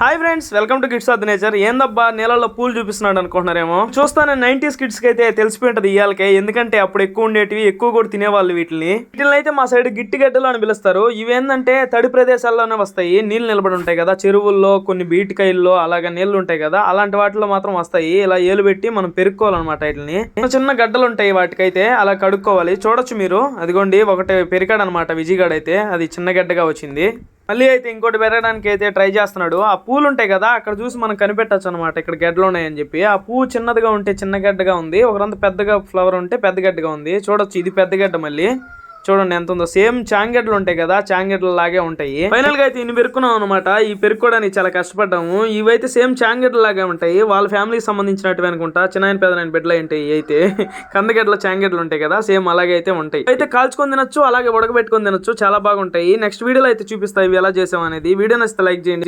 Hi friends, welcome to kids of the nature. ఏందబ్బా నీళ్ళల్లో పూలు చూపిస్తున్నాడు అనుకుంటున్నారేమో. చూస్తానే 90s కిడ్స్ కి అయితే తెలిసిపోయి ఉంటది ఇయాలకే, ఎందుకంటే అప్పుడు ఎక్కువ ఉండేటివి, ఎక్కువ కూడా తినేవాళ్ళు వీటిని అయితే మా సైడ్ గిట్టి గడ్డలు అని పిలుస్తారు. ఇవేందంటే తడి ప్రదేశాల్లోనే వస్తాయి, నీళ్ళు నిలబడి ఉంటాయి కదా, చెరువుల్లో కొన్ని బీటికాయల్లో అలాగా నీళ్లు ఉంటాయి కదా, అలాంటి వాటిలో మాత్రం వస్తాయి. ఇలా ఏలు పెట్టి మనం పెరుక్కోవాలన్నమాట. వీటిని చిన్న గడ్డలు ఉంటాయి, వాటికైతే అలా కడుక్కోవాలి. చూడొచ్చు మీరు, అదిగోండి ఒకటి పెరికాడు అనమాట విజయగాడు అయితే, అది చిన్న గడ్డగా వచ్చింది. మళ్ళీ అయితే ఇంకోటి పెరగడానికి అయితే ట్రై చేస్తున్నాడు. ఆ పూలు ఉంటాయి కదా, అక్కడ చూసి మనం కనిపెట్టచ్చు అనమాట ఇక్కడ గడ్డలు ఉన్నాయని చెప్పి. ఆ పువ్వు చిన్నదిగా ఉంటే చిన్న గడ్డగా ఉంది, ఒకరంత పెద్దగా ఫ్లవర్ ఉంటే పెద్ద గడ్డగా ఉంది. చూడొచ్చు, ఇది పెద్ద గడ్డ. మళ్ళీ చూడండి ఎంత ఉందో, సేమ్ చాంగెడ్లు ఉంటాయి కదా, చాంగెడ్ల లాగే ఉంటాయి. ఫైనల్ గా అయితే ఇన్ని పెరుక్కున్నాం అనమాట. ఈ పెరుక్కోవడానికి చాలా కష్టపడ్డాము. ఇవైతే సేమ్ చాంగెడ్ల లాగే ఉంటాయి, వాళ్ళ ఫ్యామిలీకి సంబంధించినట్టు అనుకుంటా. చిన్న పెద్ద బిడ్డలు ఉంటాయి. అయితే కందగడ్డల చాంగెడ్లు ఉంటాయి కదా, సేమ్ అలాగే అయితే ఉంటాయి. అయితే కాల్చుకొని తినొచ్చు, అలాగే ఉడకబెట్టుకొని తినొచ్చు, చాలా బాగుంటాయి. నెక్స్ట్ వీడియోలో అయితే చూపిస్తాయి ఇవి ఎలా చేసాం అనేది. వీడియో నచ్చితే లైక్ చేయండి.